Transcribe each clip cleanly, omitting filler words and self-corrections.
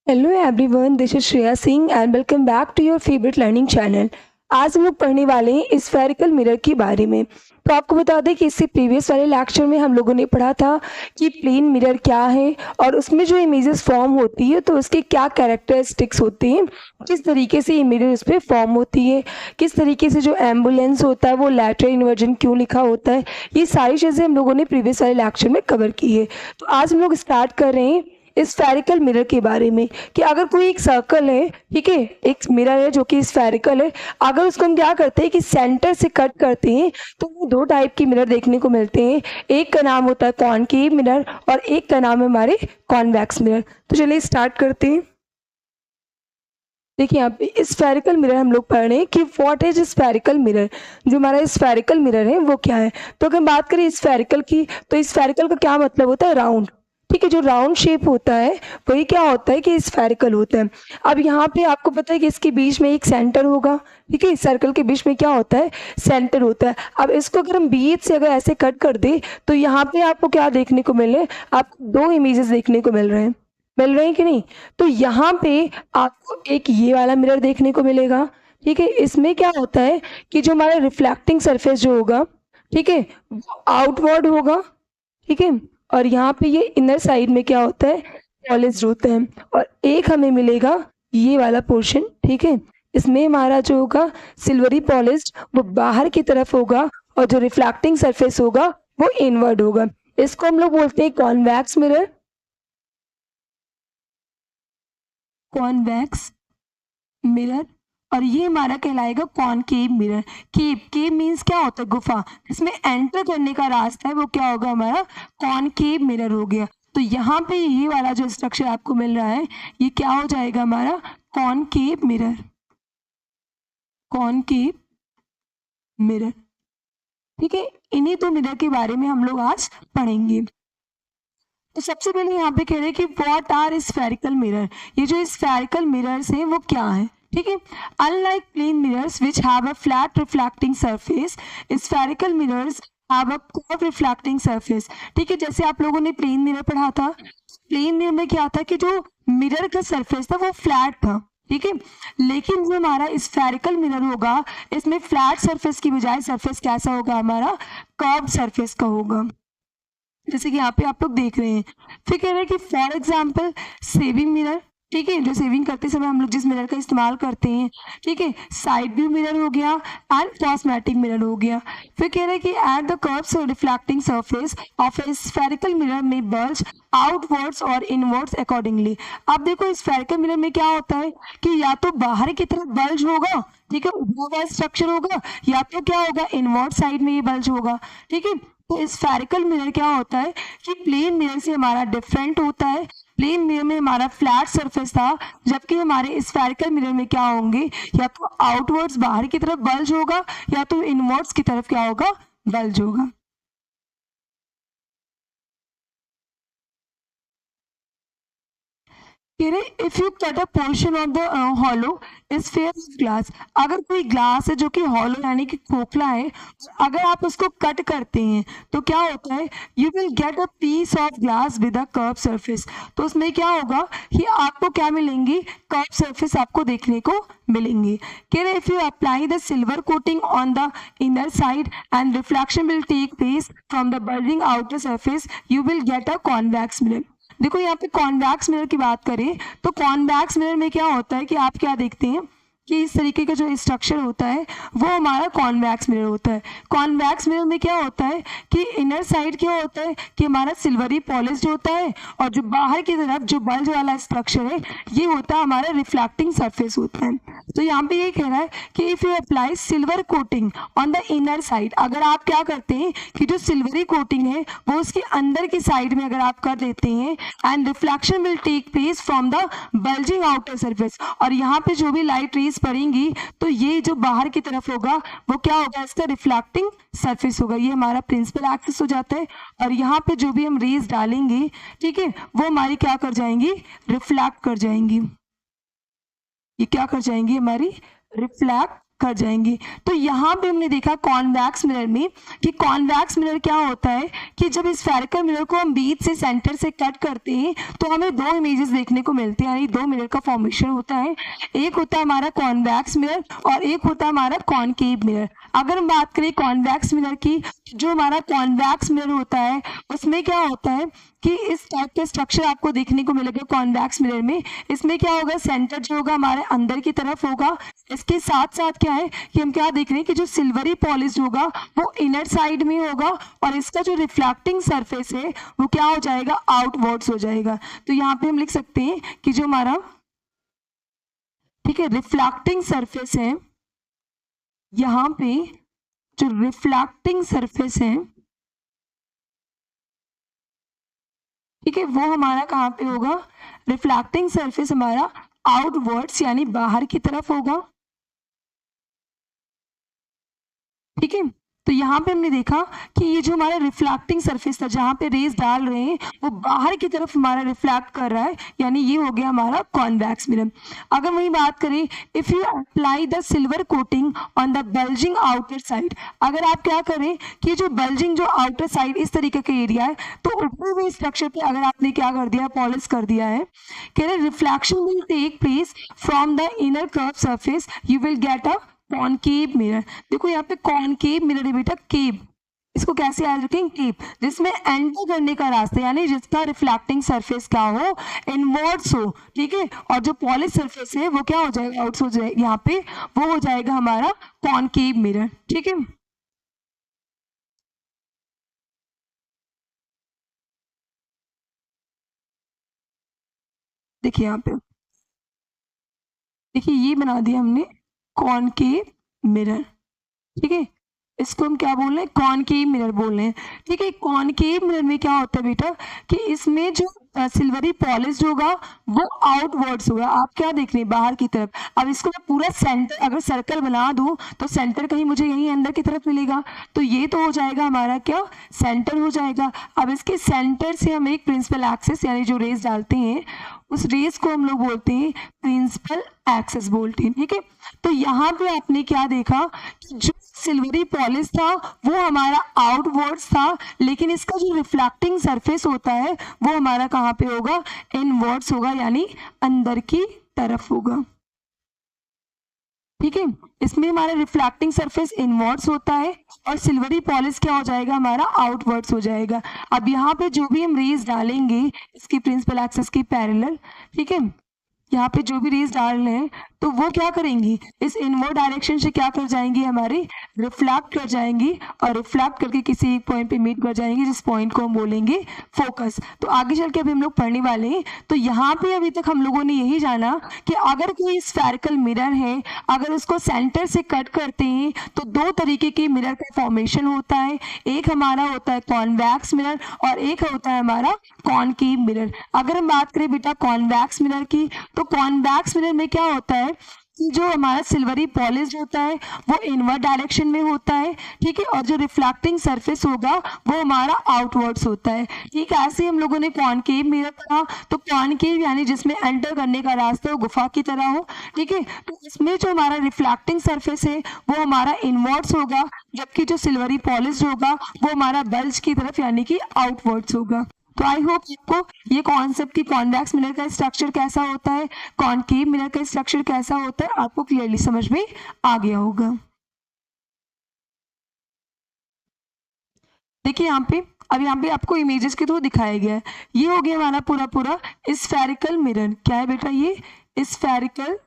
Hello everyone, this is Shreya Singh and welcome back to your favourite learning channel. आज हम लोग पढ़ने वाले हैं स्फेरिकल मिरर के बारे में। तो आपको बता दें कि इससे प्रीवियस वाले लेक्चर में हम लोगों ने पढ़ा था कि प्लेन मिरर क्या है और उसमें जो इमेजेस फॉर्म होती है तो उसके क्या कैरेक्टरिस्टिक्स होते हैं, किस तरीके से ये मिरर इस पर फॉर्म होती है, किस तरीके से जो एम्बुलेंस होता है वो लैटरल इन्वर्जन क्यों लिखा होता है। ये सारी चीज़ें हम लोगों ने प्रीवियस वाले लेक्चर में कवर की है। तो आज हम लोग स्टार्ट कर रहे हैं स्फेरिकल मिरर के बारे में कि अगर कोई एक सर्कल है, ठीक है, एक मिरर है जो कि स्फेरिकल है, अगर उसको हम क्या करते हैं कि सेंटर से कट करते हैं तो वो दो टाइप के मिरर देखने को मिलते हैं। एक का नाम होता है कॉनकेव मिरर और एक का नाम है हमारे कॉन्वेक्स मिरर। तो चलिए स्टार्ट करते हैं। देखिए यहाँ पे स्फेरिकल मिरर हम लोग पढ़ रहे हैं कि व्हाट इज स्फेरिकल मिरर। जो हमारा स्फेरिकल मिरर है वो क्या है। तो अगर हम बात करें स्फेरिकल की तो स्फेरिकल का क्या मतलब होता है, राउंड। ठीक है, जो राउंड शेप होता है वही क्या होता है कि स्फेरिकल होता है। अब यहाँ पे आपको पता है कि इसके बीच में एक सेंटर होगा। ठीक है, सर्कल के बीच में क्या होता है, सेंटर होता है। अब इसको अगर हम बीच से अगर ऐसे कट कर दे तो यहाँ पे आपको क्या देखने को मिले, आपको दो इमेजेस देखने को मिल रहे हैं कि नहीं। तो यहाँ पे आपको एक ये वाला मिरर देखने को मिलेगा। ठीक है, इसमें क्या होता है कि जो हमारा रिफ्लेक्टिंग सरफेस जो होगा, ठीक है, वो आउटवर्ड होगा। ठीक है, और यहाँ पे ये इनर साइड में क्या होता है, पॉलिश्ड होता है। और एक हमें मिलेगा ये वाला पोर्शन। ठीक है, इसमें हमारा जो होगा सिल्वरी पॉलिश्ड वो बाहर की तरफ होगा और जो रिफ्लेक्टिंग सरफेस होगा वो इनवर्ड होगा। इसको हम लोग बोलते हैं कॉन्वेक्स मिरर, कॉन्वेक्स मिरर। और ये हमारा कहलाएगा कॉनकेव मिरर। केव मीन्स क्या होता है, गुफा। इसमें एंटर करने का रास्ता है वो क्या होगा, हमारा कॉनकेव मिरर हो गया। तो यहाँ पे ये वाला जो स्ट्रक्चर आपको मिल रहा है ये क्या हो जाएगा, हमारा कॉनकेव मिरर। कॉनकेव मिरर, ठीक है। इन्हीं दो मिरर के बारे में हम लोग आज पढ़ेंगे। तो सबसे पहले यहाँ पे कह रहे हैं कि व्हाट आर स्फेरिकल मिरर। ये जो स्फेरिकल मिरर्स हैं वो क्या है, ठीक है। Unlike plane mirrors which have a flat reflecting surface, spherical mirrors have a curve reflecting surface. ठीक है, जैसे आप लोगों ने प्लेन मिरर पढ़ा था, प्लेन मिरर में क्या था कि जो मिरर का सरफेस था वो फ्लैट था। ठीक है, लेकिन जो हमारा स्फेरिकल मिरर होगा इसमें फ्लैट सरफेस की बजाय सरफेस कैसा होगा, हमारा कर्व सरफेस का होगा, जैसे कि यहाँ पे आप लोग देख रहे हैं। फिर कह रहे हैं कि फॉर एग्जाम्पल सेविंग मिरर, ठीक है, जो सेविंग करते समय हम लोग जिस मिरर का इस्तेमाल करते हैं, ठीक है, साइड व्यू मिरर हो गया एंड कॉस्मेटिक मिरर हो गया। फिर कह रहे हैं कि at the curves reflecting surface of A spherical mirror में बल्ज आउटवर्ड्स और इनवर्ड्स अकॉर्डिंगली। अब देखो स्फेरिकल मिरर में क्या होता है कि या तो बाहर की तरफ बल्ज होगा, ठीक है, उभरा हुआ स्ट्रक्चर होगा, या तो क्या होगा, इनवर्ड साइड में ये बल्ज होगा। ठीक है, तो स्फेरिकल मिरर क्या होता है कि प्लेन मिरर से हमारा डिफरेंट होता है। प्लेन मिरर में हमारा फ्लैट सरफेस था, जबकि हमारे स्फेरिकल मिरर में क्या होंगे, या तो आउटवर्ड्स बाहर की तरफ बल्ज होगा या तो इनवर्ड्स की तरफ क्या होगा, बल्ज होगा। If you cut a portion of the hollow sphere of glass, अगर कोई ग्लास है जो कि हॉलो यानी कि खोखला है, अगर आप उसको कट करते हैं तो क्या होता है, you will get a piece of glass with a curve surface. तो उसमें क्या होगा कि आपको क्या मिलेंगी, कर्व सरफेस आपको देखने को मिलेंगे। कह रहे if you apply the silver coating on the inner side and reflection will take place from the bulging outer surface, you will get a convex mirror. देखो यहाँ पे कॉन्वेक्स मिरर की बात करें तो कॉन्वेक्स मिरर में क्या होता है कि आप क्या देखते हैं कि इस तरीके का जो स्ट्रक्चर होता है वो हमारा कॉन्वेक्स मिरर होता है। कॉन्वेक्स मिरर में क्या होता है कि इनर साइड क्या होता है कि हमारा सिल्वरी पॉलिश्ड होता है और जो बाहर की तरफ जो बल्ज वाला स्ट्रक्चर है ये होता है हमारा रिफ्लेक्टिंग सरफेस होता है। तो यहाँ पे ये कह रहा है कि if you apply silver coating on the inner side, अगर आप क्या करते हैं कि जो सिल्वरी कोटिंग है वो उसके अंदर की साइड में अगर आप कर देते हैं and reflection will take place from the bulging outer surface, और यहाँ पे जो भी लाइट रेज पड़ेंगी तो ये जो बाहर की तरफ होगा वो क्या होगा, इसका रिफ्लेक्टिंग सरफेस होगा। ये हमारा प्रिंसिपल एक्सिस हो जाता है और यहाँ पे जो भी हम रेज डालेंगे, ठीक है, वो हमारी क्या कर जाएंगी, रिफ्लेक्ट कर जाएंगी। ये क्या कर जाएंगी, हमारी रिफ्लेक्ट कर जाएंगे। तो यहाँ पे हमने देखा कॉन्वेक्स मिरर में कि कॉन्वेक्स मिरर क्या होता है कि जब स्फेरिकल मिरर को हम बीच से सेंटर से कट करते हैं तो हमें दो इमेजेस देखने को मिलते हैं, यानी दो मिरर का फॉर्मेशन होता है। एक होता है हमारा कॉन्वेक्स मिरर और एक होता है हमारा कॉनकेव मिरर। अगर हम बात करें कॉन्वेक्स मिरर की, जो हमारा कॉन्वेक्स मिरर होता है उसमें क्या होता है कि इस टाइप का स्ट्रक्चर आपको देखने को मिलेगा कॉन्वेक्स मिरर में। इसमें क्या होगा, सेंटर जो होगा हमारे अंदर की तरफ होगा। इसके साथ साथ क्या है कि हम क्या देख रहे हैं कि जो सिल्वरी पॉलिश होगा वो इनर साइड में होगा और इसका जो रिफ्लेक्टिंग सरफेस है वो क्या हो जाएगा, आउटवर्ड्स हो जाएगा। तो यहाँ पे हम लिख सकते हैं कि जो हमारा ठीक है रिफ्लेक्टिंग सरफेस है, यहाँ पे जो रिफ्लेक्टिंग सरफेस है ठीक है वो हमारा कहाँ पे होगा, रिफ्लेक्टिंग सरफेस हमारा आउटवर्ड्स यानी बाहर की तरफ होगा। ठीक है, तो यहाँ पे हमने देखा कि ये जो हमारा रिफ्लेक्टिंग सरफेस था जहाँ पे रेज डाल रहे हैं वो बाहर की तरफ हमारा रिफ्लेक्ट कर रहा है, यानी ये हो गया हमारा कॉन्वेक्स मिरर। अगर वही बात करें, if you apply the silver coating on the bulging outer side, अगर आप क्या करें कि जो बल्जिंग जो आउटर साइड इस तरीके का एरिया है तो ऊपर हुए स्ट्रक्चर पे अगर आपने क्या कर दिया, पॉलिश कर दिया है, कह रहे reflection will take place from the inner curve surface, you will get a concave mirror. देखो यहाँ पे कॉनकेव मिरर है बेटा, केव, इसको कैसे याद रखेंगे, केव, जिसमें एंटर करने का रास्ता यानी जिसका रिफ्लेक्टिंग सरफेस क्या हो, इनवर्ड्स हो। ठीक है, और जो पॉलिश सरफेस है वो क्या हो जाएगा, आउट्स हो जाएगा, यहाँ पे वो हो जाएगा हमारा कॉनकेव मिरर। ठीक है, देखिए यहाँ पे देखिए ये बना दिया हमने कॉनकेव मिरर। ठीक है, इसको हम क्या बोल रहे हैं, कॉनकेव मिरर बोल रहे हैं। ठीक है, कॉनकेव मिरर में क्या होता है बेटा कि इसमें जो सिल्वरी पॉलिश होगा वो आउटवर्ड्स होगा। आप क्या देख रहे हैं, बाहर की तरफ। अब इसको मैं पूरा सेंटर अगर सर्कल बना दूं तो सेंटर कहीं मुझे यहीं अंदर की तरफ मिलेगा, तो ये तो हो जाएगा हमारा क्या, सेंटर हो जाएगा। अब इसके सेंटर से हम एक प्रिंसिपल एक्सिस यानी जो रेज डालते हैं उस रेस को हम लोग बोलते हैं प्रिंसिपल एक्सिस बोलते हैं। ठीक है, तो यहाँ पे आपने क्या देखा कि जो सिल्वरी पॉलिश था वो हमारा आउटवर्ड्स था, लेकिन इसका जो रिफ्लेक्टिंग सरफेस होता है वो हमारा कहाँ पे होगा, इनवर्ड्स होगा, यानी अंदर की तरफ होगा। ठीक है, इसमें हमारा रिफ्लेक्टिंग सरफेस इनवर्ड्स होता है और सिल्वरी पॉलिश क्या हो जाएगा, हमारा आउटवर्ड्स हो जाएगा। अब यहाँ पे जो भी हम रेज डालेंगे इसकी प्रिंसिपल एक्सिस की पैरेलल, ठीक है, यहाँ पे जो भी रेज डाल रहे हैं तो वो क्या करेंगी, इस इनवर्ड डायरेक्शन से क्या कर जाएंगी, हमारी रिफ्लेक्ट कर जाएंगी और रिफ्लेक्ट करके किसी एक पॉइंट पे मीट कर जाएंगी, जिस पॉइंट को हम बोलेंगे फोकस। तो आगे चल के अभी हम लोग पढ़ने वाले हैं। तो यहाँ पे अभी तक हम लोगों ने यही जाना कि अगर कोई स्फेरिकल मिरर है, अगर उसको सेंटर से कट करते हैं तो दो तरीके के मिरर का फॉर्मेशन होता है। एक हमारा होता है कॉन्वेक्स मिरर और एक होता है हमारा कॉनकेव मिरर। अगर हम बात करें बेटा कॉन्वेक्स मिरर की, तो कॉन्वेक्स मिरर में क्या होता है कि जो हमारा सिल्वरी पॉलिश होता है वो इनवर्ड डायरेक्शन में होता है। ठीक है, और जो रिफ्लेक्टिंग सरफेस होगा वो हमारा आउटवर्ड्स होता है। ठीक है, ऐसे हम लोगों ने कॉनकेव मिरर पढ़ा, तो कॉनकेव यानी जिसमें एंटर करने का रास्ता हो गुफा की तरह हो। ठीक है, तो इसमें जो हमारा रिफ्लेक्टिंग सरफेस है वो हमारा इनवर्ड्स होगा, जबकि जो सिल्वरी पॉलिश होगा वो हमारा बल्ज की तरफ यानी कि आउटवर्ड्स होगा। तो आई होप आपको ये कॉन्सेप्ट की कॉन्वेक्स मिरर का स्ट्रक्चर कैसा होता है, कॉनकेव मिरर का स्ट्रक्चर कैसा होता है, आपको क्लियरली समझ में आ गया होगा। देखिए यहाँ पे अब यहाँ पे आपको इमेजेस के थ्रू दिखाया गया है। ये हो गया हमारा पूरा पूरा स्फेरिकल मिरर। क्या है बेटा, ये स्फेरिकल,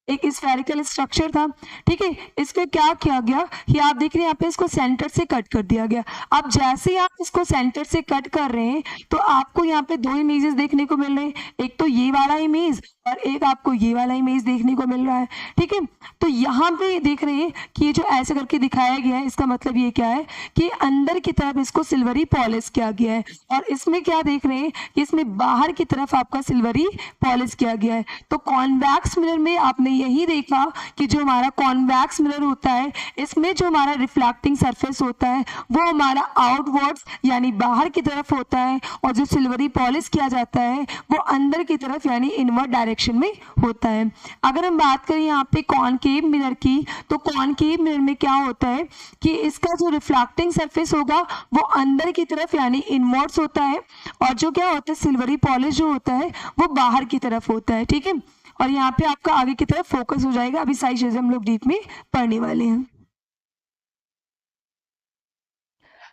एक स्फेरिकल स्ट्रक्चर था। ठीक है, इसको क्या किया गया, ये आप देख रहे हैं यहाँ पे इसको सेंटर से कट कर दिया गया। अब जैसे ही आप इसको सेंटर से कट कर रहे हैं तो आपको यहाँ पे दो इमेजेस देखने को मिल रहे हैं, एक तो ये वाला इमेज और एक आपको ये वाला इमेज देखने को मिल रहा है। ठीक है, तो यहाँ पे देख रहे हैं कि ये जो ऐसे करके दिखाया गया है इसका मतलब ये क्या है कि अंदर की तरफ इसको सिल्वरी पॉलिश किया गया है, और इसमें क्या देख रहे हैं कि इसमें बाहर की तरफ आपका सिल्वरी पॉलिश किया गया है। तो कॉन्वेक्स मिरर में आपने यही देखा कि जो हमारा कॉन्वेक्स मिरर होता है इसमें जो हमारा रिफ्लेक्टिंग सरफेस होता है वो हमारा आउटवर्ड्स यानी बाहर की तरफ होता है, और जो सिल्वरी पॉलिश किया जाता है वो अंदर की तरफ यानी इनवर्ड डायरेक्शन डायरेक्शन में होता है। अगर हम बात करें यहाँ पे कॉनकेव मिरर की, तो कॉनकेव मिरर में क्या होता है कि इसका जो रिफ्लेक्टिंग सरफेस होगा वो अंदर की तरफ यानी इनवर्ड्स होता है, और जो क्या होता है सिल्वरी पॉलिश जो होता है वो बाहर की तरफ होता है। ठीक है, और यहाँ पे आपका आगे की तरफ फोकस हो जाएगा। अभी सारी चीजें हम लोग डीप में पढ़ने वाले हैं।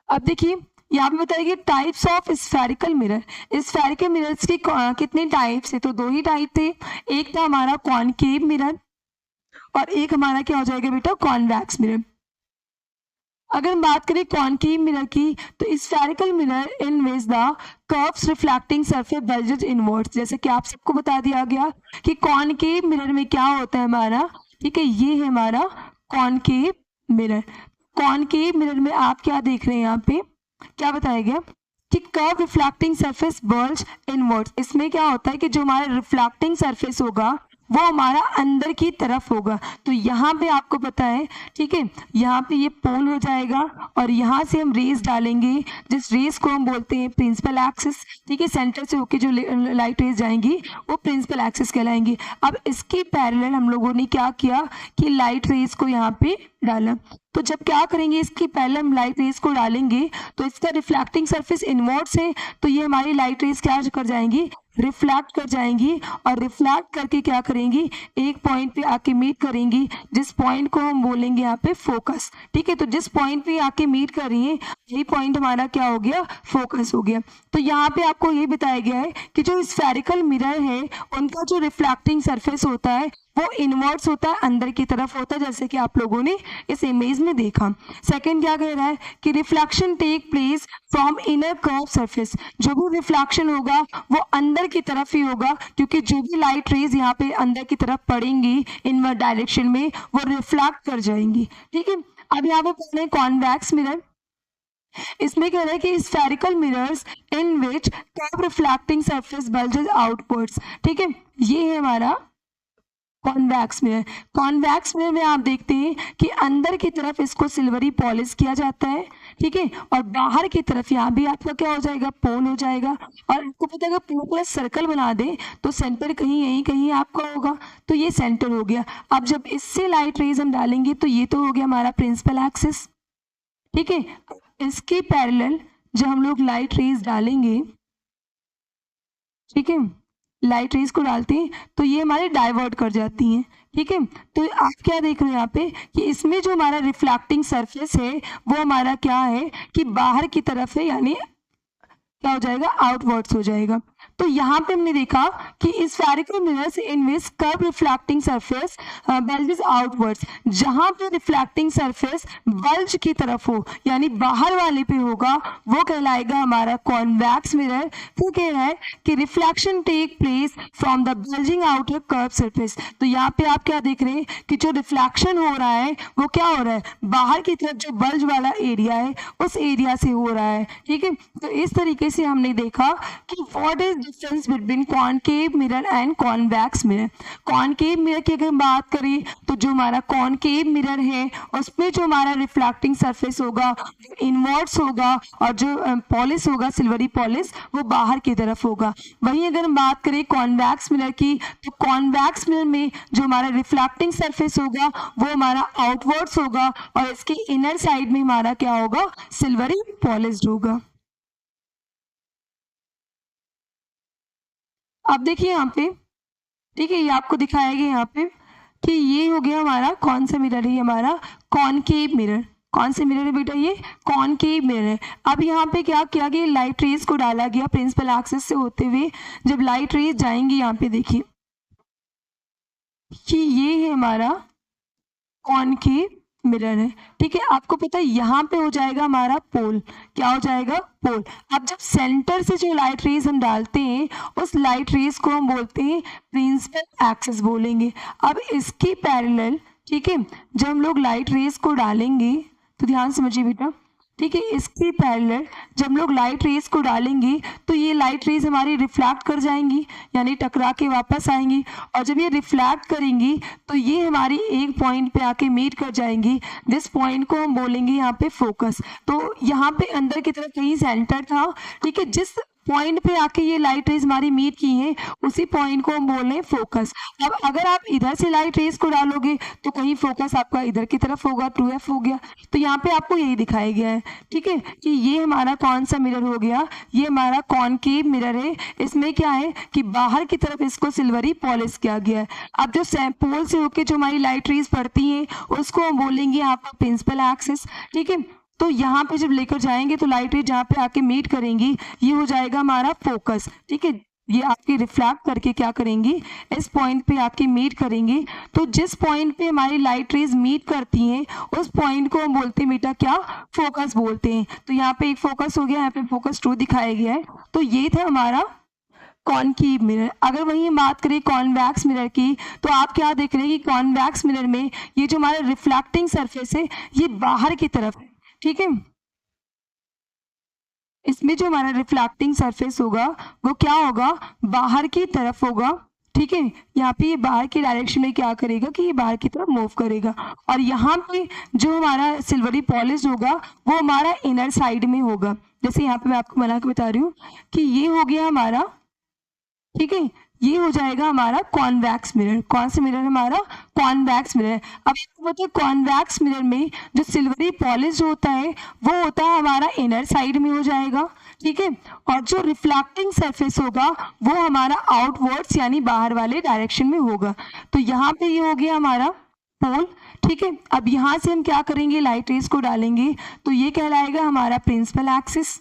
अब देखिए यहाँ पे बताइए types of spherical mirror. Spherical mirrors की कितने टाइप्स है, तो दो ही टाइप थे। एक था हमारा कॉनकेव मिरर और एक हमारा क्या हो जाएगा बेटा कॉन्वेक्स मिरर। अगर हम बात करें कॉनकेव मिरर की, तो spherical mirror in which the curves reflecting surface bulges inwards, जैसे कि आप सबको बता दिया गया कि कॉनकेव मिरर में क्या होता है हमारा। ठीक है, ये है हमारा कॉनकेव मिरर। कॉनकेव मिरर में आप क्या देख रहे हैं, यहाँ पे क्या बताया गया कि curve reflecting surface bulge inwards. इसमें क्या होता है कि जो हमारा रिफ्लेक्टिंग सरफेस होगा वो हमारा अंदर की तरफ होगा। तो यहाँ पे आपको पता है, ठीक है, यहाँ पे ये पोल हो जाएगा और यहाँ से हम रेस डालेंगे, जिस रेस को हम बोलते हैं प्रिंसिपल एक्सिस। ठीक है, सेंटर से होके जो लाइट रेस जाएंगी वो प्रिंसिपल एक्सिस कहलाएंगी। अब इसके पैरेलल हम लोगों ने क्या किया कि लाइट रेस को यहाँ पे डाला। तो जब क्या करेंगे, इसकी पहले हम लाइट रेस को डालेंगे तो इसका रिफ्लेक्टिंग सरफेस इनवर्ड्स है, तो ये हमारी लाइट रेस क्या कर जाएंगी, रिफ्लेक्ट कर जाएंगी, और रिफ्लेक्ट करके क्या करेंगी, एक पॉइंट पे आके मीट करेंगी, जिस पॉइंट को हम बोलेंगे यहाँ पे फोकस। ठीक है, तो जिस पॉइंट पे आके मीट कर रही है यही पॉइंट हमारा क्या हो गया, फोकस हो गया। तो यहाँ पे आपको ये बताया गया है कि जो स्फेरिकल मिरर है उनका जो रिफ्लेक्टिंग सरफेस होता है वो इनवर्ड्स होता है, अंदर की तरफ होता है, जैसे कि आप लोगों ने इस इमेज में देखा। सेकंड क्या कह रहा है कि reflection take place from inner curve surface. जो भी रिफ्लेक्शन होगा वो अंदर की तरफ ही होगा, क्योंकि जो भी लाइट रेज यहाँ पे अंदर की तरफ पड़ेंगी इनवर्ड डायरेक्शन में वो रिफ्लेक्ट कर जाएंगी। ठीक है, अब यहाँ पे पढ़ रहे कॉन्वेक्स मिरर। इसमें कह रहा है कि spherical mirrors in which curve reflecting surface bulges outwards. ठीक है, ये है हमारा कॉन्वेक्स मिरर। कॉन्वेक्स मिरर में आप देखते हैं कि अंदर की तरफ इसको सिल्वरी पॉलिश किया जाता है। ठीक है, और बाहर की तरफ यहाँ भी आपका क्या हो जाएगा, पोल हो जाएगा। और आपको पता है पूरा सर्कल बना दे तो सेंटर कहीं यहीं कहीं आपका होगा, तो ये सेंटर हो गया। अब जब इससे लाइट रेज हम डालेंगे तो ये तो हो गया हमारा प्रिंसिपल एक्सिस। ठीक है, इसके पैरेलल जब हम लोग लाइट रेज डालेंगे, ठीक है, लाइट रेज को डालते हैं तो ये हमारे डाइवर्ट कर जाती हैं। ठीक है, तो आप क्या देख रहे हैं यहाँ पे कि इसमें जो हमारा रिफ्लेक्टिंग सरफेस है वो हमारा क्या है कि बाहर की तरफ है, यानी क्या हो जाएगा, आउटवर्ड्स हो जाएगा। तो यहाँ पे हमने देखा कि spherical mirrors in which curve reflecting surface bulges outwards. जहाँ पे रिफ्लेक्टिंग सरफेस बल्ज की तरफ हो यानी बाहर वाले पे होगा वो कहलाएगा हमारा कॉन्वेक्स मिरर। फिर कह रहा है कि reflection take place from the bulging outer curve surface. तो यहाँ पे आप क्या देख रहे हैं कि जो रिफ्लेक्शन हो रहा है वो क्या हो रहा है, बाहर की तरफ जो बल्ज वाला एरिया है उस एरिया से हो रहा है। ठीक है, तो इस तरीके से हमने देखा कि what is difference between concave mirror and convex mirror. Concave mirror की अगर बात करें तो जो हमारा कॉनकेव मिरर है उसमें जो हमारा रिफ्लेक्टिंग सरफेस होगा इनवर्ड्स होगा, और जो पॉलिश होगा सिल्वरी पॉलिश वो बाहर की तरफ होगा। वहीं अगर हम बात करें कॉन्वेक्स मिरर की, तो कॉन्वेक्स मिरर में जो हमारा रिफ्लेक्टिंग सरफेस होगा वो हमारा आउटवर्ड्स होगा, और इसके इनर साइड में हमारा क्या होगा, सिल्वरी पॉलिश्ड होगा। अब देखिए यहाँ पे, ठीक है, ये आपको दिखाया गया यहाँ पे कि ये हो गया हमारा कौन सा मिरर है, हमारा कॉनकेव मिरर। कौन से मिरर है बेटा, ये कॉनकेव मिरर है। अब यहाँ पे क्या किया गया, लाइट रेज को डाला गया प्रिंसिपल एक्सिस से होते हुए। जब लाइट रेज जाएंगी यहाँ पे देखिए कि ये है हमारा कॉनकेव मिरर है। ठीक है, आपको पता है यहाँ पे हो जाएगा हमारा पोल, क्या हो जाएगा, पोल। अब जब सेंटर से जो लाइट रेज हम डालते हैं उस लाइट रेज को हम बोलते हैं प्रिंसिपल एक्सिस बोलेंगे। अब इसके पैरेलल, ठीक है, जब हम लोग लाइट रेज को डालेंगे तो ध्यान समझिए बेटा, ठीक है, इसके पैरेलल जब हम लोग लाइट रेज को डालेंगे तो ये लाइट रेज हमारी रिफ्लेक्ट कर जाएंगी यानी टकरा के वापस आएंगी, और जब ये रिफ्लेक्ट करेंगी तो ये हमारी एक पॉइंट पे आके मीट कर जाएंगी, जिस पॉइंट को हम बोलेंगे यहाँ पे फोकस। तो यहाँ पे अंदर की तरफ कहीं सेंटर था, ठीक है, जिस पॉइंट पे आके ये लाइट रेज हमारी मीट की हैं, उसी पॉइंट को हम बोल रहे हैं फोकस। अब अगर आप इधर से लाइट रेज को डालोगे तो कहीं फोकस आपका इधर की तरफ होगा, 2f हो गया। तो यहाँ पे आपको यही दिखाया गया है, ठीक है, कि ये हमारा कौन सा मिरर हो गया, ये हमारा कॉनकेव मिरर है। इसमें क्या है कि बाहर की तरफ इसको सिल्वरी पॉलिश किया गया है। अब जो पोल से होके जो हमारी लाइट रेज पड़ती हैं उसको हम बोलेंगे यहाँ पर प्रिंसिपल एक्सिस, ठीक है। तो यहाँ पे जब लेकर जाएंगे तो लाइट रेज जहाँ पे आके मीट करेंगी ये हो जाएगा हमारा फोकस, ठीक है। ये आपके रिफ्लेक्ट करके क्या करेंगी, इस पॉइंट पे आके मीट करेंगे। तो जिस पॉइंट पे हमारी लाइट रेज मीट करती हैं उस पॉइंट को हम बोलते हैं बेटा क्या, फोकस बोलते हैं। तो यहाँ पे एक फोकस हो गया, यहाँ पे फोकस 2 दिखाया गया है। तो ये था हमारा कॉनकेव मिरर। अगर वहीं बात करें कॉन्वेक्स मिरर की तो आप क्या देख रहे हैं कि कॉन्वेक्स मिरर में ये जो हमारा रिफ्लेक्टिंग सरफेस है ये बाहर की तरफ है, ठीक है। इसमें जो हमारा रिफ्लेक्टिंग सरफेस होगा वो क्या होगा, बाहर की तरफ होगा, ठीक है। यहाँ पे ये बाहर की डायरेक्शन में क्या करेगा कि ये बाहर की तरफ मूव करेगा। और यहाँ पे जो हमारा सिल्वरी पॉलिश होगा वो हमारा इनर साइड में होगा। जैसे यहाँ पे मैं आपको बना के बता रही हूँ कि ये हो गया हमारा, ठीक है, ये हो जाएगा हमारा कॉन्वेक्स मिरर। कौन सा मिरर हमारा, कॉन्वेक्स मिरर। अब आपको पता है कॉन्वेक्स मिरर में जो सिल्वरी पॉलिश होता है वो होता है हमारा इनर साइड में हो जाएगा, ठीक है। और जो रिफ्लेक्टिंग सरफेस होगा वो हमारा आउटवर्ड्स यानी बाहर वाले डायरेक्शन में होगा। तो यहाँ पे ये हो गया हमारा पोल, ठीक है। अब यहाँ से हम क्या करेंगे, लाइट रेज को डालेंगे तो ये कहलाएगा हमारा प्रिंसिपल एक्सिस।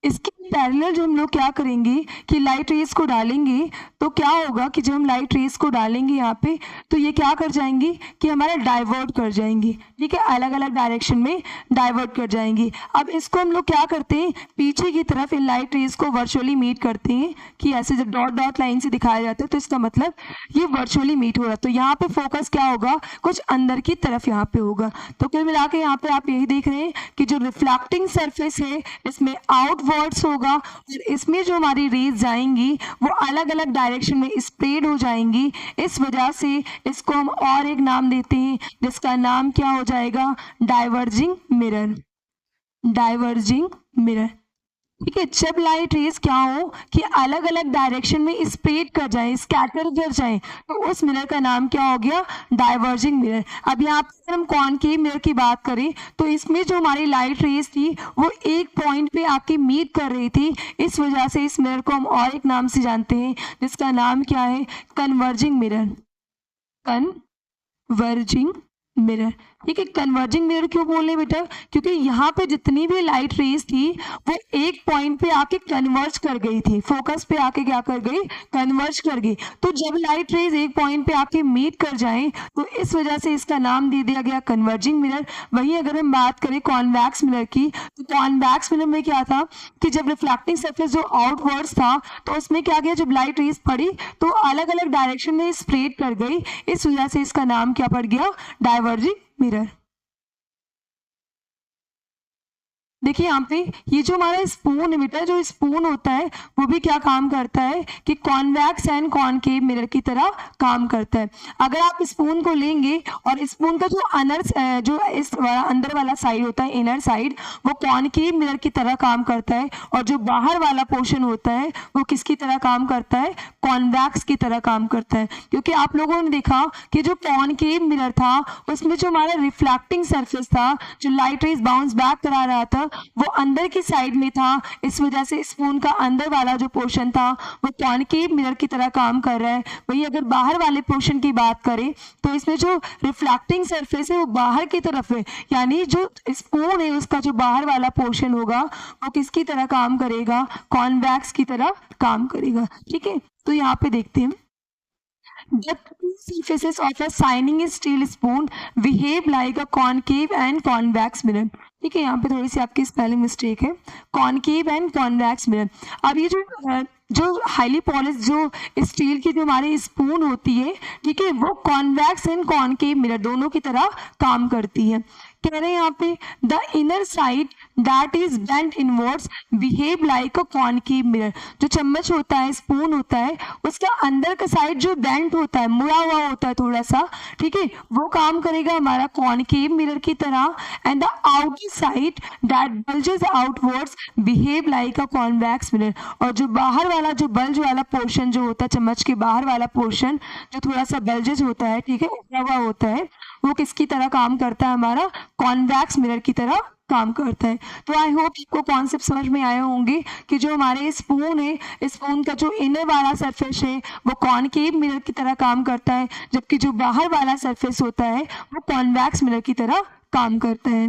इसके पैरेलल जो हम लोग क्या करेंगे कि लाइट रेज को डालेंगे तो क्या होगा कि जब हम लाइट रेज को डालेंगे यहाँ पे तो ये क्या कर जाएंगी कि हमारा डाइवर्ट कर जाएंगी, ठीक है, अलग अलग डायरेक्शन में डाइवर्ट कर जाएंगी। अब इसको हम लोग क्या करते हैं, पीछे की तरफ इन लाइट रेज को वर्चुअली मीट करते हैं कि ऐसे जब डॉट डॉट लाइन से दिखाया जाता है तो इसका मतलब ये वर्चुअली मीट हो रहा है। तो यहाँ पे फोकस क्या होगा, कुछ अंदर की तरफ यहाँ पे होगा। तो कुल मिला के यहाँ पे आप यही देख रहे हैं कि जो रिफ्लेक्टिंग सरफेस है इसमें आउटवर्ड्स होगा और इसमें जो हमारी रेज जाएंगी वो अलग अलग डायरेक्शन में स्प्रेड हो जाएंगी। इस वजह से इसको हम और एक नाम देते हैं जिसका नाम क्या हो जाएगा, डाइवर्जिंग मिरर। डाइवर्जिंग मिरर, ठीक है। जब लाइट रेज क्या हो कि अलग अलग डायरेक्शन में स्प्रेड कर जाए, स्कैटर कर जाए, तो उस मिरर का नाम क्या हो गया, डाइवर्जिंग मिरर। अब यहाँ पर हम कॉनकेव मिरर की बात करें तो इसमें जो हमारी लाइट रेज थी वो एक पॉइंट पे आके मीट कर रही थी। इस वजह से इस मिरर को हम और एक नाम से जानते हैं जिसका नाम क्या है, कन्वर्जिंग मिरर। कन्वर्जिंग मिरर, ठीक है। कन्वर्जिंग मिरर क्यों बोल रहे बेटा, क्योंकि यहाँ पे जितनी भी लाइट रेज थी वो एक पॉइंट पे आके कन्वर्ज कर गई थी, फोकस पे आके क्या कर गई, कन्वर्ज कर गई। तो जब लाइट रेज एक पॉइंट पे आके मीट कर जाए तो इस वजह से इसका नाम दे दिया गया कन्वर्जिंग मिरर। वहीं अगर हम बात करें कॉन्वेक्स मिरर की तो कॉन्वेक्स मिरर में क्या था कि जब रिफ्लेक्टिंग सरफेस जो आउटवर्ड्स था तो उसमें क्या गया, जब लाइट रेज पड़ी तो अलग अलग डायरेक्शन में स्प्रेड कर गई। इस वजह से इसका नाम क्या पड़ गया, डाइवर्जिंग मिरर। देखिए यहाँ पे ये जो हमारा स्पून है बेटा, जो स्पून होता है वो भी क्या काम करता है कि कॉन्वेक्स एंड कॉनकेव मिरर की तरह काम करता है। अगर आप स्पून को लेंगे और स्पून का जो जो इस अंदर वाला साइड होता है, इनर साइड, वो कॉनकेव मिरर की तरह काम करता है और जो बाहर वाला पोर्शन होता है वो किसकी तरह काम करता है, कॉन्वेक्स की तरह काम करता है। क्योंकि आप लोगों ने देखा कि जो कॉनकेव मिरर था उसमें जो हमारा रिफ्लेक्टिंग सरफेस था, जो लाइट रेज बाउंस बैक करा रहा था, वो अंदर की साइड में था। इस वजह से स्पून का अंदर वाला जो पोर्शन था वो कॉनकेव मिरर की तरह काम कर रहा है। वही अगर बाहर वाले पोर्शन की बात करें तो इसमें जो रिफ्लेक्टिंग सरफेस है वो बाहर की तरफ है, यानी जो स्पून है उसका जो बाहर वाला पोर्शन होगा वो किसकी तरह काम करेगा, कॉन्वेक्स की तरह काम करेगा, ठीक है। तो यहाँ पे देखते हैं, the surfaces of a shining steel spoon behave like a concave and convex mirror। ठीक है, यहाँ पे थोड़ी सी आपकी स्पेलिंग मिस्टेक है, कॉनकेव एंड कॉन्वेक्स मिरर। अब ये जो हाईली पॉलिश जो स्टील की जो हमारी स्पून होती है, ठीक है, वो कॉन्वेक्स एंड कॉनकेव मिरर दोनों की तरह काम करती है। कह रहे हैं यहाँ पे the inner side that is bent inwards behave like a concave mirror. जो चम्मच होता है, स्पून होता है, उसका अंदर का साइड जो बेंट होता है, मुड़ा हुआ होता है थोड़ा सा, ठीक है, वो काम करेगा हमारा कॉनकेव मिरर की तरह। And the outer side that bulges outwards behave like a convex mirror. और जो बाहर वाला, जो बल्ज वाला पोर्शन जो होता है, चम्मच के बाहर वाला पोर्शन जो थोड़ा सा बल्जेस होता है, ठीक है, उभरा हुआ होता है, वो किसकी तरह काम करता है, हमारा कॉन्वेक्स मिरर की तरह काम करता है। तो आई होप आपको कॉन्सेप्ट समझ में आए होंगे कि जो हमारे स्पून है, स्पून का जो इनर वाला सरफेस है वो कॉनकेव मिरर की तरह काम करता है, जबकि जो बाहर वाला सरफेस होता है वो कॉन्वेक्स मिरर की तरह काम करता है।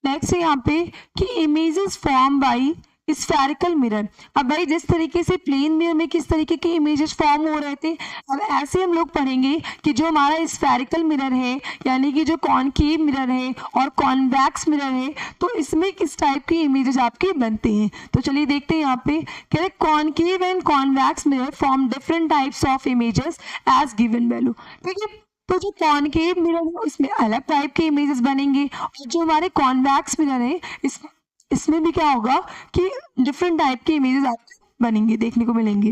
नेक्स्ट है यहाँ पे कि images form by spherical mirror. अब भाई जिस तरीके से प्लेन मिरर में किस तरीके के इमेजेस फॉर्म हो रहे थे, अब ऐसे हम लोग पढ़ेंगे कि जो हमारा स्फेरिकल मिरर है, यानी कि जो कॉनकेव मिरर है और कॉन्वेक्स मिरर है, तो इसमें किस टाइप की इमेजेस आपके बनते हैं। तो चलिए देखते हैं यहाँ पे, कह रहे concave and convex mirror form different types of images as given value. ठीक है, तो जो कॉनकेव मिरर है उसमें अलग टाइप के इमेजेस बनेंगे, और जो हमारे कॉन्वेक्स मिरर है इसमें भी क्या होगा कि डिफरेंट टाइप के इमेजेस आपको बनेंगे, देखने को मिलेंगे।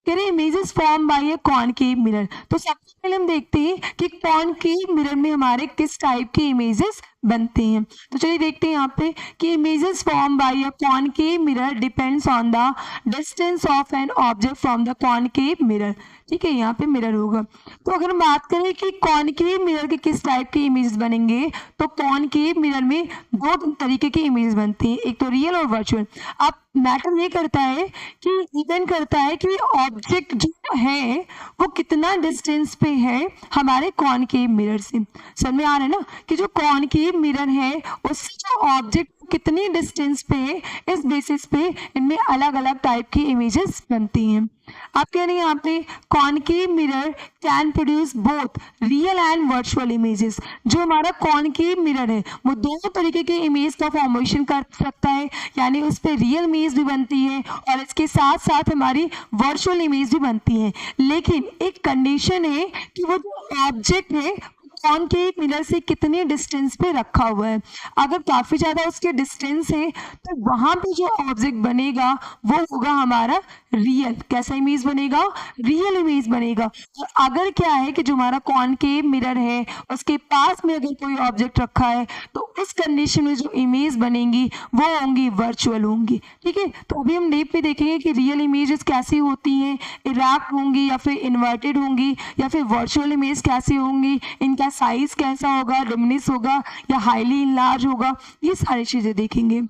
कह रहे images form by a concave mirror. तो सबसे पहले हम देखते हैं कि कॉनकेव मिरर में हमारे किस टाइप के इमेजेस बनते हैं। तो चलिए देखते हैं यहाँ पे कि images form by a concave mirror depends on the distance of an object from the concave mirror. ठीक है, यहाँ पे मिरर होगा। तो अगर हम बात करें कि कॉनकेव मिरर के किस टाइप के इमेजेस बनेंगे, तो कॉनकेव मिरर में दो तरीके के इमेजेस बनते हैं, एक तो रियल और वर्चुअल। अब मैटर ये करता है कि डिपेंड करता है कि ऑब्जेक्ट जो है वो कितना डिस्टेंस पे है हमारे कॉनकेव मिरर से। समझ में आ रहा है ना कि जो कॉनकेव मिरर है उससे जो ऑब्जेक्ट कितनी डिस्टेंस पे है, इस बेसिस पे इनमें अलग अलग टाइप की इमेजेस बनती हैं। आप कह रहे हैं यहाँ पे concave mirror can produce both real and virtual images. जो हमारा कॉनकेव मिरर है वो दोनों तरीके के इमेज का फॉर्मेशन कर सकता है, यानी उस पर रियल इमेज भी बनती है और इसके साथ साथ हमारी वर्चुअल इमेज भी बनती है। लेकिन एक कंडीशन है कि वो जो ऑब्जेक्ट है कॉनकेव मिरर से कितने डिस्टेंस पे रखा हुआ है। अगर काफी ज्यादा उसके डिस्टेंस है तो वहां पे जो ऑब्जेक्ट बनेगा वो होगा हमारा रियल। कैसा इमेज बनेगा? रियल इमेज बनेगा। और अगर क्या है कि जो हमारा कॉनकेव मिरर है उसके पास में अगर कोई ऑब्जेक्ट रखा है तो उस कंडीशन में जो इमेज बनेंगी वो होंगी वर्चुअल होंगी। ठीक है, तो अभी हम डीप में देखेंगे कि रियल इमेजेस कैसी होती हैं, इरेक्ट होंगी या फिर इन्वर्टेड होंगी, या फिर वर्चुअल इमेज कैसी होंगी, इनका साइज कैसा होगा, डिमिनिश होगा या हाईली इनलार्ज होगा, ये सारी चीजें देखेंगे।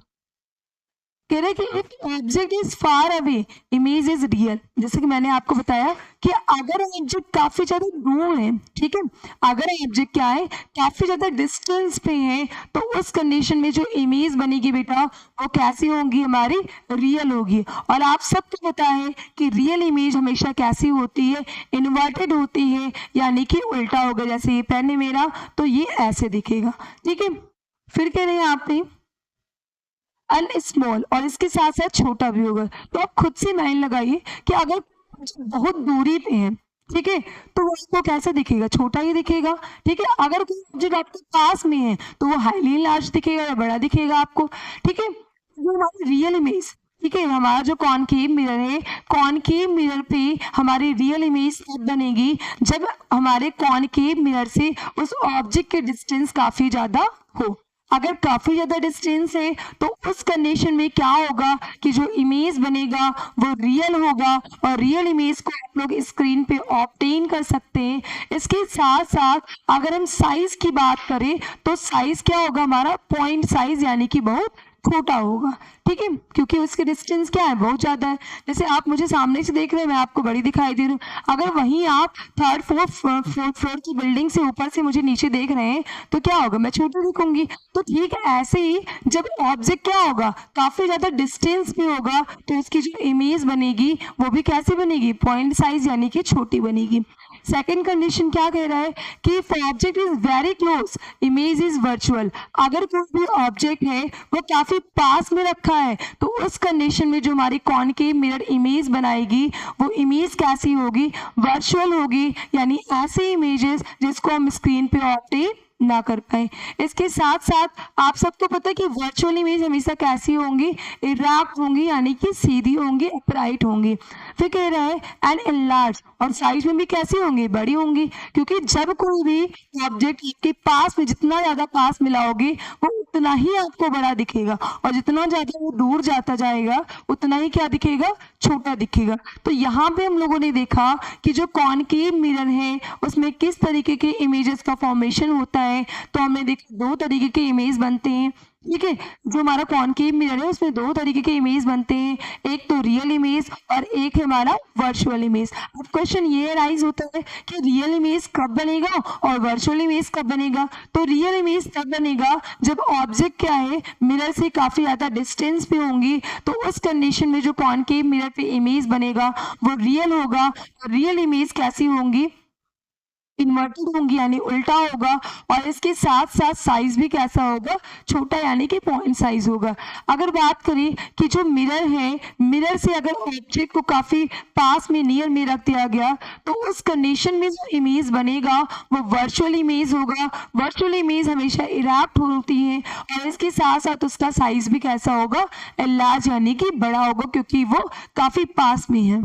कह रहे कि if object is far away image is real. जैसे कि मैंने आपको बताया कि अगर ऑब्जेक्ट काफी ज्यादा दूर है, ठीक है, अगर ऑब्जेक्ट क्या है काफी ज्यादा डिस्टेंस पे है, तो उस कंडीशन में जो इमेज बनेगी बेटा वो कैसी होगी? हमारी रियल होगी। और आप सबको पता है कि रियल इमेज हमेशा कैसी होती है? इन्वर्टेड होती है, यानी कि उल्टा होगा। जैसे ये पेन है मेरा तो ये ऐसे दिखेगा। ठीक है, फिर कह रहे हैं आपने अन स्मॉल, और इसके साथ साथ छोटा भी होगा। तो आप खुद से माइंड लगाइए कि अगर बहुत दूरी पे है, ठीक है, तो वो आपको कैसे दिखेगा? छोटा ही दिखेगा। ठीक है, अगर कोई ऑब्जेक्ट आपके पास में है तो वो हाईली लार्ज दिखेगा या बड़ा दिखेगा आपको। ठीक है, जो हमारी रियल इमेज, ठीक है, हमारा जो कॉनकेव मिरर है, कॉनकेव मिरर पे हमारी रियल इमेज तब बनेगी जब हमारे कॉनकेव मिरर से उस ऑब्जेक्ट के डिस्टेंस काफी ज्यादा हो। अगर काफी ज्यादा डिस्टेंस है तो उस कंडीशन में क्या होगा कि जो इमेज बनेगा वो रियल होगा, और रियल इमेज को आप लोग स्क्रीन पे ऑब्टेन कर सकते हैं। इसके साथ साथ अगर हम साइज की बात करें तो साइज क्या होगा हमारा? पॉइंट साइज, यानी कि बहुत छोटा होगा। ठीक है, क्योंकि उसके डिस्टेंस क्या है? बहुत ज्यादा है। जैसे आप मुझे सामने से देख रहे हैं, मैं आपको बड़ी दिखाई दे रही हूँ। अगर वहीं आप थर्ड फोर्थ फ्लोर की बिल्डिंग से ऊपर से मुझे नीचे देख रहे हैं तो क्या होगा? मैं छोटी दिखूंगी। तो ठीक है, ऐसे ही जब ऑब्जेक्ट क्या होगा काफी ज्यादा डिस्टेंस पे होगा तो उसकी जो इमेज बनेगी वो भी कैसे बनेगी? पॉइंट साइज, यानी कि छोटी बनेगी। सेकेंड कंडीशन क्या कह रहा है कि object is very close image is virtual. अगर कोई भी ऑब्जेक्ट है वो काफी पास में रखा है, तो उस कंडीशन में जो हमारी कॉनकेव मिरर इमेज बनाएगी वो इमेज कैसी होगी, वर्चुअल होगी, यानी ऐसी इमेजेस जिसको हम स्क्रीन पे ऑब्टेन ना कर पाए। इसके साथ साथ आप सबको पता है कि वर्चुअल इमेज हमेशा कैसी होंगी, इरैप्ट होंगी, यानी कि सीधी होंगी, अपराइट होंगी। फिर कह रहा है एंड एनलार्ज, और साइज में भी कैसी होंगी, बड़ी होंगी, क्योंकि जब कोई भी ऑब्जेक्ट आपके पास में जितना ज्यादा पास मिलाओगे वो उतना ही आपको बड़ा दिखेगा, और जितना ज्यादा वो दूर जाता जाएगा उतना ही क्या दिखेगा, छोटा दिखेगा। तो यहाँ पे हम लोगों ने देखा कि जो कॉनकेव मिरर है उसमें किस तरीके के इमेजेस का फॉर्मेशन होता है। तो हमने देखा दो तरीके के इमेज बनते हैं, ठीक है। जो हमारा कॉनकेव मिरर है उसमें दो तरीके के इमेज बनते हैं, एक तो रियल इमेज और एक है हमारा वर्चुअल इमेज। अब क्वेश्चन ये राइज होता है कि रियल इमेज कब बनेगा और वर्चुअल इमेज कब बनेगा। तो रियल इमेज तब बनेगा जब ऑब्जेक्ट क्या है, मिरर से काफी ज्यादा डिस्टेंस पे होंगी, तो उस कंडीशन में जो कॉनकेव मिरर पे इमेज बनेगा वो रियल होगा। रियल इमेज कैसी होंगी, इन्वर्टेड होंगी, यानी उल्टा होगा, और इसके साथ साथ साइज भी कैसा होगा, छोटा, यानी कि पॉइंट साइज होगा। अगर बात करें कि जो मिरर है, मिरर से अगर ऑब्जेक्ट को काफी पास में, नियर में रख दिया गया, तो उस कंडीशन में जो इमेज बनेगा वो वर्चुअल इमेज होगा। वर्चुअल इमेज हमेशा इरैप्ट होती है, और इसके साथ साथ उसका साइज भी कैसा होगा, लार्ज, यानी कि बड़ा होगा, क्योंकि वो काफी पास में है।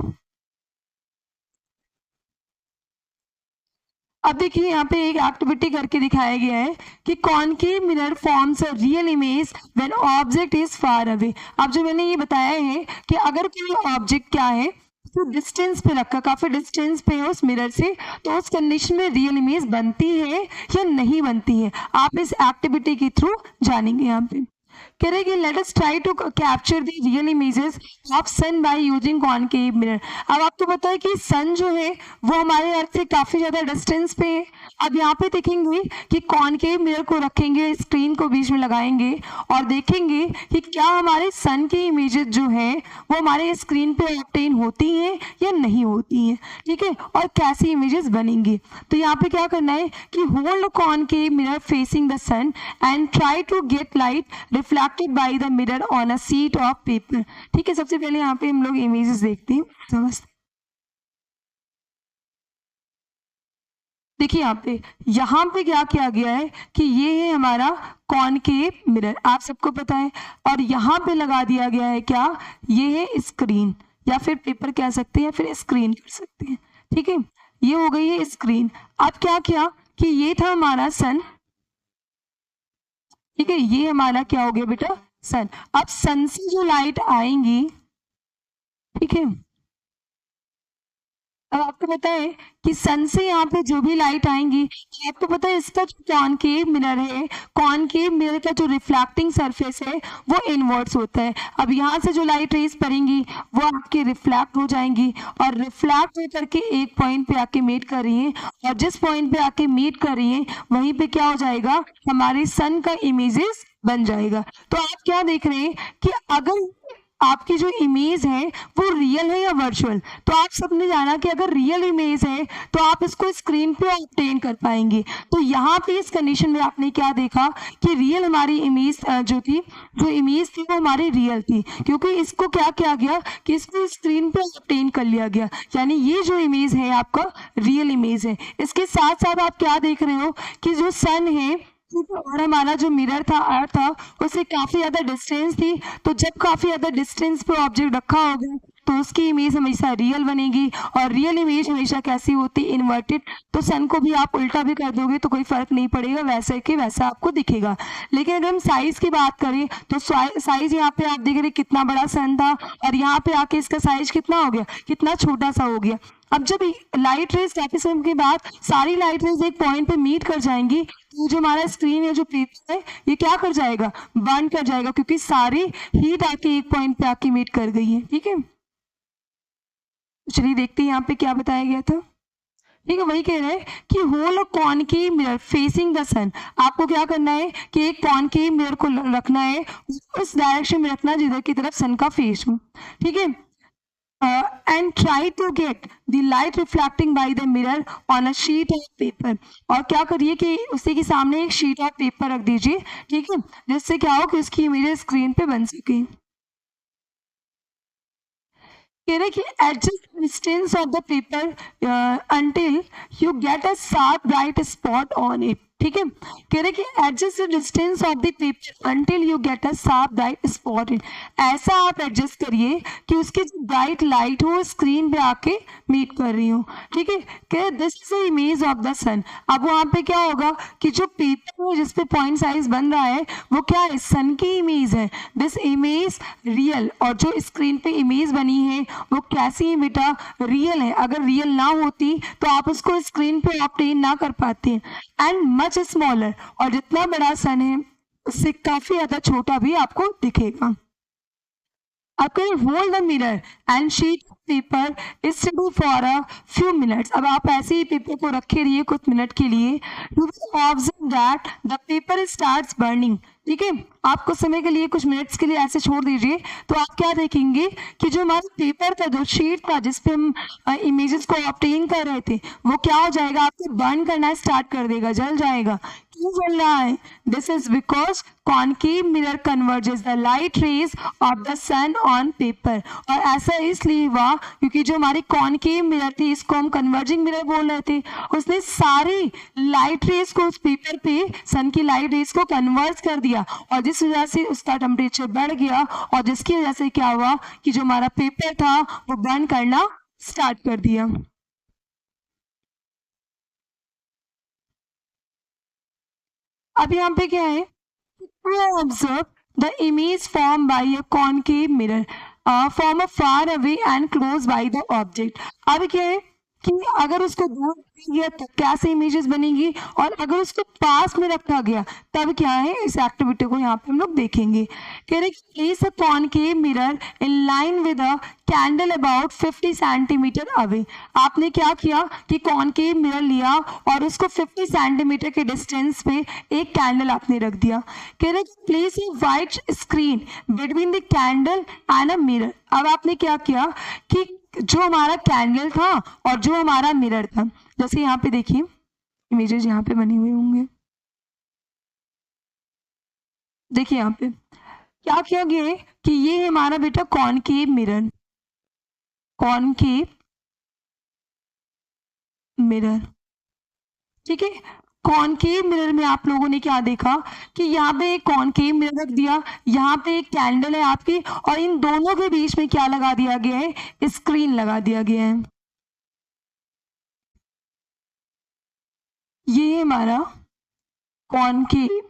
अब देखिए यहाँ पे एक एक्टिविटी करके दिखाया गया है कि concave mirror forms a real image when object is far away. अब जो मैंने ये बताया है कि अगर कोई ऑब्जेक्ट क्या है तो डिस्टेंस पे रखा, काफी डिस्टेंस पे है उस मिरर से, तो उस कंडीशन में रियल इमेज बनती है या नहीं बनती है, आप इस एक्टिविटी के थ्रू जानेंगे। यहाँ पे कह रहे कि let us try to capture the real images of sun by using concave mirror. अब आपको पता है कि सन जो है वो हमारे अर्थ से काफी ज्यादा डिस्टेंस पे है। अब यहाँ पे देखेंगे कि कॉनकेव मिरर को रखेंगे, स्क्रीन को बीच में लगाएंगे और देखेंगे कि क्या हमारे सन की इमेजेस जो है वो हमारे स्क्रीन पे ऑब्टेन होती हैं या नहीं होती हैं, ठीक है, और कैसी इमेजेस बनेंगी। तो यहाँ पे क्या करना है कि hold concave mirror facing the sun and try to get light reflected by the mirror on a sheet of paper. ठीक है, सबसे पहले यहाँ पे हम लोग इमेजेस देखते हैं, समझते। देखिए यहाँ पे क्या किया गया है कि ये है हमारा कॉनकेव मिरर, आप सबको पता है, और यहाँ पे लगा दिया गया है क्या, ये है स्क्रीन, या फिर पेपर कह सकते हैं, या फिर स्क्रीन कर सकते हैं, ठीक है। ये हो गई है स्क्रीन। अब क्या किया कि ये था हमारा सन, ठीक है, ये हमारा क्या हो गया बेटा, सन। अब सन से जो लाइट आएंगी, ठीक है, अब आपको पता है कि सन से यहाँ पे जो भी लाइट आएंगी, आपको पता है इसका जो कॉनकेव मिरर है, कॉनकेव मिरर का जो रिफ्लेक्टिंग सरफेस है वो इनवर्ट्स होता है। अब यहाँ से जो लाइट रेज पड़ेंगी वो आपके रिफ्लेक्ट हो जाएंगी, और रिफ्लेक्ट हो करके एक पॉइंट पे आके मीट कर रही है, और जिस पॉइंट पे आके मीट कर रही है वहीं पे क्या हो जाएगा, हमारे सन का इमेजेस बन जाएगा। तो आप क्या देख रहे हैं कि अगर आपकी जो इमेज है वो रियल है या वर्चुअल, तो आप सबने जाना कि अगर रियल इमेज है तो आप इसको स्क्रीन पे ऑब्टेन कर पाएंगे। तो यहाँ पे इस कंडीशन में आपने क्या देखा कि रियल हमारी इमेज जो इमेज थी वो हमारी रियल थी, क्योंकि इसको क्या किया गया कि इसको स्क्रीन पे ऑब्टेन कर लिया गया, यानी ये जो इमेज है आपका रियल इमेज है। इसके साथ साथ आप क्या देख रहे हो कि जो सन है और हमारा जो मिरर था, अर्थ था, उससे काफी ज्यादा डिस्टेंस थी, तो जब काफी ज्यादा डिस्टेंस पे ऑब्जेक्ट रखा होगा तो उसकी इमेज हमेशा रियल बनेगी, और रियल इमेज हमेशा कैसी होती, इन्वर्टेड। तो सन को भी आप उल्टा भी कर दोगे तो कोई फर्क नहीं पड़ेगा, वैसे के वैसा आपको दिखेगा। लेकिन अगर हम साइज की बात करें तो साइज यहाँ पे आप देख रहे कितना बड़ा सन था, और यहाँ पे आके इसका साइज कितना हो गया, कितना छोटा सा हो गया। अब जब लाइट रेज काफी समय के बाद सारी लाइट रेज एक पॉइंट पे मीट कर जाएंगी, तो जो हमारा स्क्रीन है, जो पेपर है, ये क्या कर जाएगा, बर्न कर जाएगा, क्योंकि सारी हीट आके एक पॉइंट पे आके मीट कर गई है। ठीक है, चलिए देखते हैं यहाँ पे क्या बताया गया था। ठीक है, वही कह रहे हैं कि whole concave mirror facing the sun. आपको क्या करना है कि एक कॉनकेव मिरर को रखना है, उस डायरेक्शन में रखना जिधर की तरफ सन का फेस हो। ठीक है, and try to get the light reflecting by the mirror on a sheet of paper। और क्या करिए कि उसी के सामने एक शीट ऑफ पेपर रख दीजिए, ठीक है, जिससे क्या हो कि उसकी इमेज स्क्रीन पे बन सके। कह रहे कि adjust distance of the paper until you get a sharp bright spot on it. ठीक है, कह रहे कि adjust the distance of the paper until you get a sharp bright spot in, ऐसा आप एडजस्ट करिए कि उसकी जो ब्राइट लाइट हो स्क्रीन पे आके मीट कर रही हो। ठीक है, कह this is the image of the sun. अब वहाँ पे क्या होगा कि जो पेपर है जिसपे पॉइंट साइज बन रहा है वो क्या है, सन की इमेज है। दिस इमेज रियल, और जो स्क्रीन पे इमेज बनी है वो कैसी है बेटा, रियल है। अगर रियल ना होती तो आप उसको स्क्रीन पे ऑब्टेन ना कर पाते। एंड मच स्मॉलर, और जितना बड़ा सन है उससे काफी ज्यादा छोटा भी आपको दिखेगा। आपको hold the mirror and sheet paper is study for a few minutes. अब आप ऐसे ही पेपर को रखे रहिए कुछ मिनट के लिए। You will observe that the paper starts burning. ठीक है, आप कुछ समय के लिए कुछ मिनट्स के लिए ऐसे छोड़ दीजिए, तो आप क्या देखेंगे कि जो हमारा पेपर था, जो शीट था जिसपे हम इमेजेस को ऑब्टेन कर रहे थे, वो क्या हो जाएगा, आपको बर्न करना स्टार्ट कर देगा, जल जाएगा। क्यों जल रहा है? This is because concave mirror converges the light rays of the sun on paper. और ऐसा इसलिए हुआ क्योंकि जो हमारी कॉनकेव मिरर थी, इसको हम कन्वर्जिंग मिरर बोल रहे थे, उसने सारी लाइट रेज को उस पेपर पे, सन की लाइट रेज को कन्वर्ज कर दिया, और जिस वजह से उसका टेम्परेचर बढ़ गया, और जिसकी वजह से क्या हुआ कि जो हमारा पेपर था वो बर्न करना स्टार्ट कर दिया। अब यहाँ पे क्या है, observe the image form by a concave mirror from a far away and close by the object. अब क्या है कि अगर उसको दूर किया तो कैसे इमेजेस बनेंगी, और अगर उसको पास में रखा गया तब क्या है, इस एक्टिविटी को यहाँ पे हम लोग देखेंगे। कह रहे place a concave mirror in line with a candle about 50 centimetre away. आपने क्या किया कि कॉनकेव मिरर लिया और उसको 50 सेंटीमीटर के डिस्टेंस पे एक कैंडल आपने रख दिया। कह रहे place a white screen between the candle and a mirror. अब आपने क्या किया कि जो हमारा कैंडल था और जो हमारा मिरर था, जैसे यहाँ पे देखिए इमेजेस यहाँ पे बने हुए होंगे, देखिए यहाँ पे क्या किया गया है कि ये है हमारा बेटा कॉनकेव मिरर, कॉनकेव मिरर। ठीक है, कॉनकेव मिरर में आप लोगों ने क्या देखा कि यहाँ पे एक कॉनकेव मिरर रख दिया, यहाँ पे एक कैंडल है आपकी, और इन दोनों के बीच में क्या लगा दिया गया है, स्क्रीन लगा दिया गया है। ये है हमारा कॉनकेव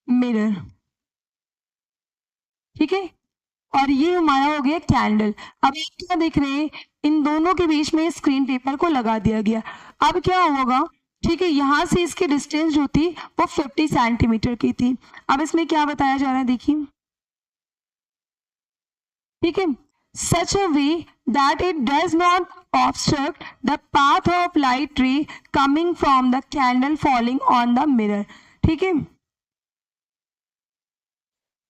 मिरर। ठीक है, और ये हमारा हो गया कैंडल। अब आप क्या देख रहे हैं, इन दोनों के बीच में स्क्रीन पेपर को लगा दिया गया। अब क्या होगा, ठीक है, यहाँ से इसकी डिस्टेंस जो थी वो 50 सेंटीमीटर की थी। अब इसमें क्या बताया जा रहा है देखिए, ठीक है, such a way that it does not obstruct the path of light ray coming from the candle falling on the mirror। ठीक है,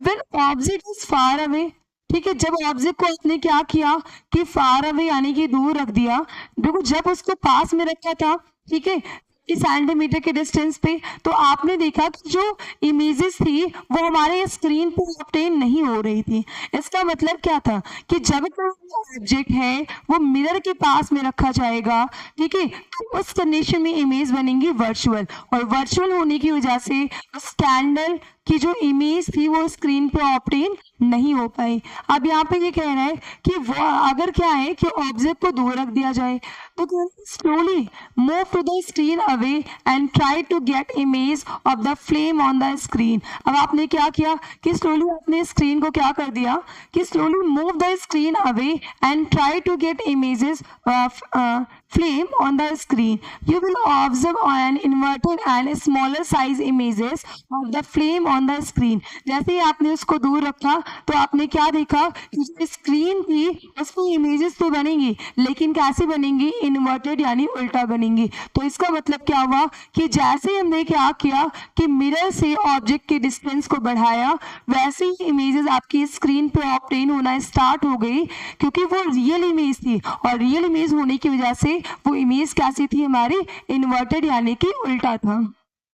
when object is far away, ठीक है, जब ऑब्जेक्ट को आपने क्या किया कि फार अवे यानी कि दूर रख दिया, देखो जब उसको पास में रखा था, ठीक है, सेंटीमीटर के डिस्टेंस पे, तो आपने देखा कि जो इमेजेस थी वो हमारे स्क्रीन पर ऑब्टेन नहीं हो रही थी। इसका मतलब क्या था कि जब ऑब्जेक्ट है वो मिरर के पास में रखा जाएगा, ठीक है, तो उस कंडीशन में इमेज बनेंगी वर्चुअल, और वर्चुअल होने की वजह से उस कैंडल की जो इमेज थी वो स्क्रीन पे ऑब्टेन नहीं हो पाई। अब यहाँ पे ये कह रहा है कि वो अगर क्या है कि ऑब्जेक्ट को दूर रख दिया जाए तो slowly move to the screen away and try to get image of the flame on the screen. अब आपने क्या किया कि स्लोली अपने स्क्रीन को क्या कर दिया कि slowly move the screen away and try to get images of flame on the screen. You will observe an inverted and smaller size images of the flame on the screen। जैसे ही आपने उसको दूर रखा तो आपने क्या देखा कि जो स्क्रीन थी उसमें इमेजेस तो बनेंगी, लेकिन कैसे बनेंगी, इन्वर्टेड यानी उल्टा बनेंगी। तो इसका मतलब क्या हुआ कि जैसे हमने क्या किया कि मिरर से ऑब्जेक्ट के डिस्टेंस को बढ़ाया, वैसे ही इमेजेस आपकी स्क्रीन पे ऑब्टेन होना स्टार्ट हो गई, क्योंकि वो रियल इमेज थी, और रियल इमेज होने की वजह से वो इमेज कैसी थी हमारी, इन्वर्टेड यानी कि उल्टा था।